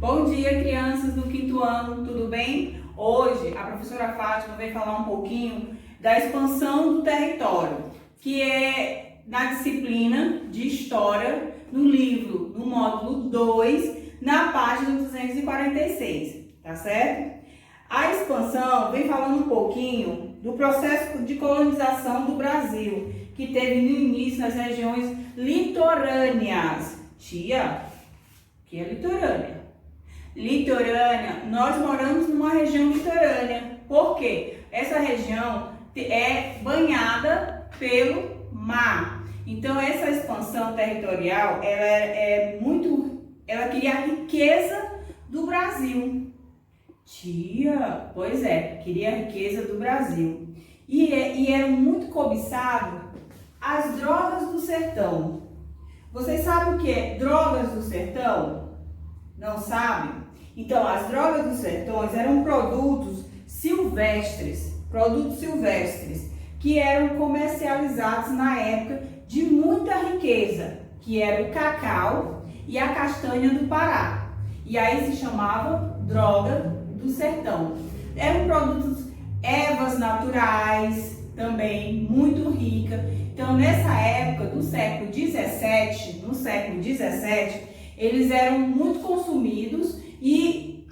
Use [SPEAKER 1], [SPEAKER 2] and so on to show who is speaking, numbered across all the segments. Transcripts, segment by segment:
[SPEAKER 1] Bom dia, crianças do quinto ano, tudo bem? Hoje a professora Fátima vai falar um pouquinho da expansão do território, que é na disciplina de História, no livro, no módulo 2, na página 246, tá certo? A expansão vem falando um pouquinho do processo de colonização do Brasil, que teve no início nas regiões litorâneas. Tia, o que é litorânea? Litorânea, nós moramos numa região litorânea. Por quê? Essa região é banhada pelo mar. Então, essa expansão territorial, ela queria a riqueza do Brasil. Tia, pois é, queria a riqueza do Brasil. E era muito cobiçado as drogas do sertão. Vocês sabem o que é drogas do sertão? Não sabem? Então, as drogas dos sertões eram produtos silvestres, que eram comercializados na época de muita riqueza, que era o cacau e a castanha do Pará. E aí se chamava droga do sertão. Eram produtos, ervas naturais, também muito rica. Então, nessa época do século XVII, no século XVII, eles eram muito consumidos e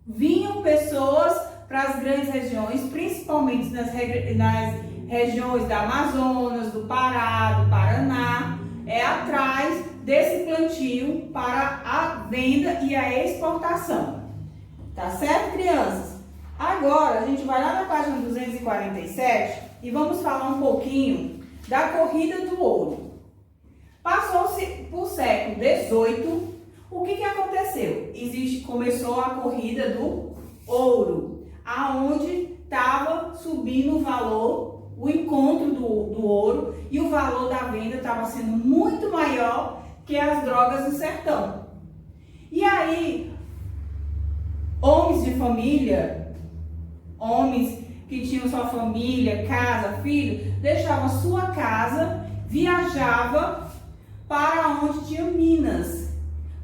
[SPEAKER 1] vinham pessoas para as grandes regiões, principalmente nas regiões da Amazonas, do Pará, do Paraná, atrás desse plantio para a venda e a exportação. Tá certo, crianças? Agora, a gente vai lá na página 247 e vamos falar um pouquinho da corrida do ouro. Passou-se por século XVIII, o que aconteceu? Começou a corrida do ouro, aonde estava subindo o valor, o encontro do ouro, e o valor da venda estava sendo muito maior que as drogas do sertão. E aí, homens de família, homens que tinham sua família, casa, filho, deixavam sua casa, viajava para onde tinha minas,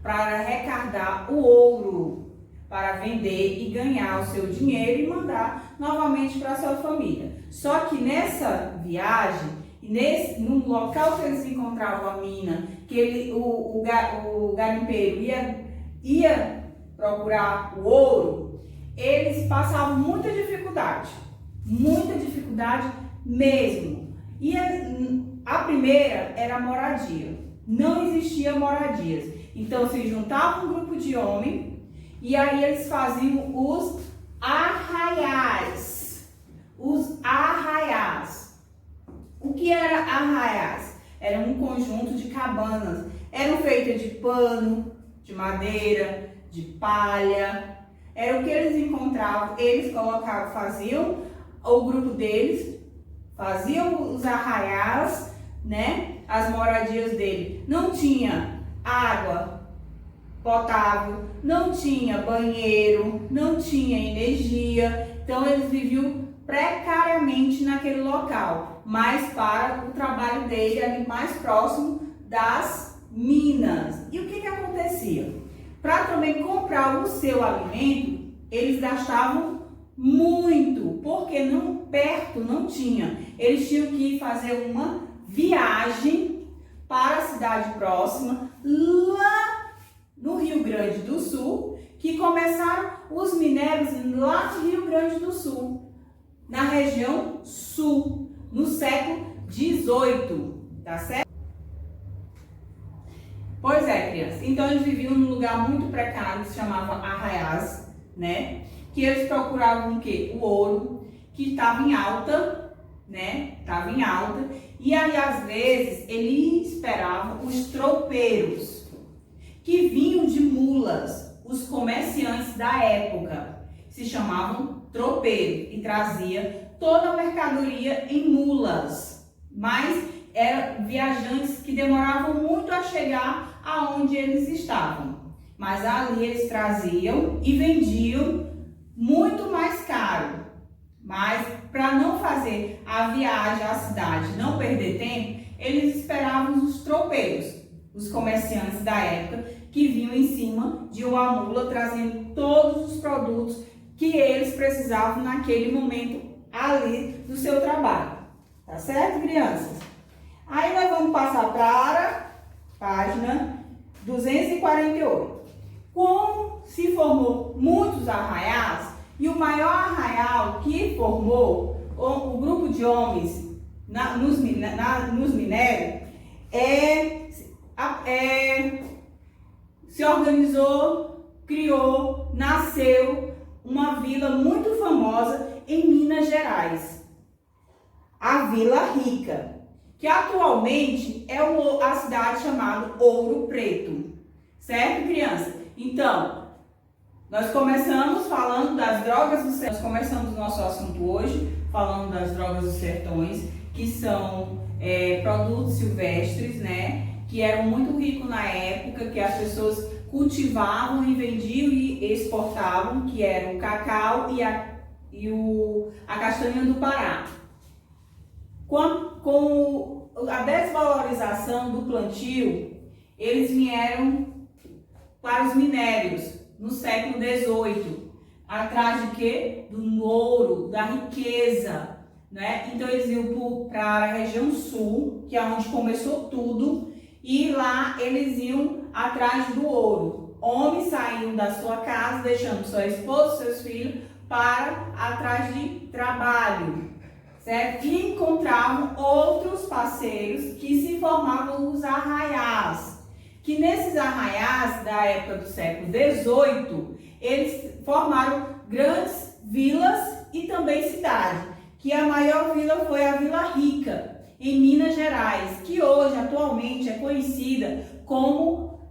[SPEAKER 1] para arrecadar o ouro, para vender e ganhar o seu dinheiro e mandar novamente para a sua família. Só que nessa viagem, no local que eles encontravam a mina, que o garimpeiro ia procurar o ouro, eles passavam muita dificuldade mesmo. E a primeira era a moradia. Não existia moradias. Então se juntava um grupo de homens e aí eles faziam os arraiais. Os arraiais. O que era arraiais? Era um conjunto de cabanas. Eram feitas de pano, de madeira, de palha. Era o que eles encontravam. Eles faziam o grupo deles, faziam os arraiais, né? As moradias dele. Não tinha água potável, não tinha banheiro, não tinha energia. Então eles viviam precariamente naquele local, mas para o trabalho dele ali mais próximo das minas. E o que acontecia? Para também comprar o seu alimento, eles gastavam muito, porque perto não tinha. Eles tinham que fazer uma viagem para a cidade próxima, lá no Rio Grande do Sul, que começaram os minérios lá no Rio Grande do Sul, na região sul, no século XVIII, tá certo? Pois é, crianças. Então eles viviam num lugar muito precário, que se chamava arraiais, né? Que eles procuravam o quê? O ouro, que estava em alta, né? Estava em alta. E aí, às vezes, ele esperava os tropeiros, que vinham de mulas, os comerciantes da época, se chamavam tropeiros, e trazia toda a mercadoria em mulas. Mas eram viajantes que demoravam muito a chegar aonde eles estavam. Mas ali eles traziam e vendiam muito mais caro. Mas para não fazer a viagem à cidade, não perder tempo, eles esperavam os tropeiros. os comerciantes da época que vinham em cima de uma mula trazendo todos os produtos que eles precisavam naquele momento ali do seu trabalho. Tá certo, crianças? Aí nós vamos passar para a página 248. Como se formou muitos arraiais, e o maior arraial que formou o grupo de homens nos minérios se organizou, criou, nasceu uma vila muito famosa em Minas Gerais, a Vila Rica, que atualmente é a cidade chamada Ouro Preto. Certo, criança? Então, nós começamos falando das drogas dos sertões. Nós começamos o nosso assunto hoje falando das drogas dos sertões, que são produtos silvestres, né? Que eram muito ricos na época, que as pessoas cultivavam e vendiam e exportavam, que eram o cacau e a castanha do Pará. Com a desvalorização do plantio, eles vieram para os minérios no século XVIII, atrás de quê? Do ouro, da riqueza, né? Então eles iam para a região sul, que é onde começou tudo, e lá eles iam atrás do ouro. Homens saíam da sua casa, deixando sua esposa, seus filhos, para atrás de trabalho, certo? E encontravam outros parceiros que se formavam os arraiais, que nesses arraiais da época do século XVIII, eles formaram grandes vilas e também cidades, que a maior vila foi a Vila Rica, em Minas Gerais, que hoje, atualmente, é conhecida como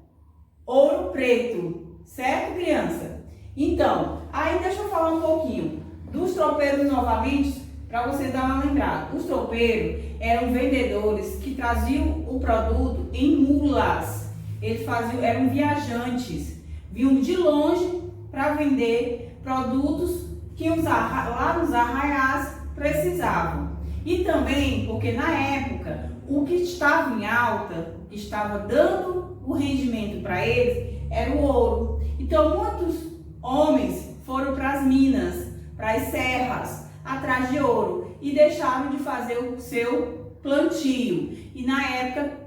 [SPEAKER 1] Ouro Preto, certo, criança? Então, aí deixa eu falar um pouquinho dos tropeiros novamente, para você dar uma lembrada. Os tropeiros eram vendedores que traziam o produto em mulas. Eles eram viajantes, vinham de longe para vender produtos que lá nos arraiais precisavam. E também porque na época o que estava em alta, que estava dando o rendimento para eles, era o ouro. Então muitos homens foram para as minas, para as serras, atrás de ouro, e deixaram de fazer o seu plantio. E na época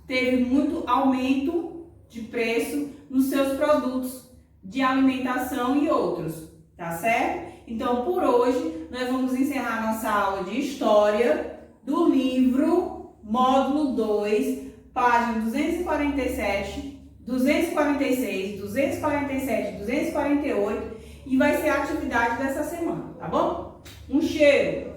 [SPEAKER 1] teve muito aumento de preço nos seus produtos de alimentação e outros, tá certo? Então, por hoje, nós vamos encerrar nossa aula de História do livro Módulo 2, página 247, 246, 247, 248, e vai ser a atividade dessa semana, tá bom? Um cheiro!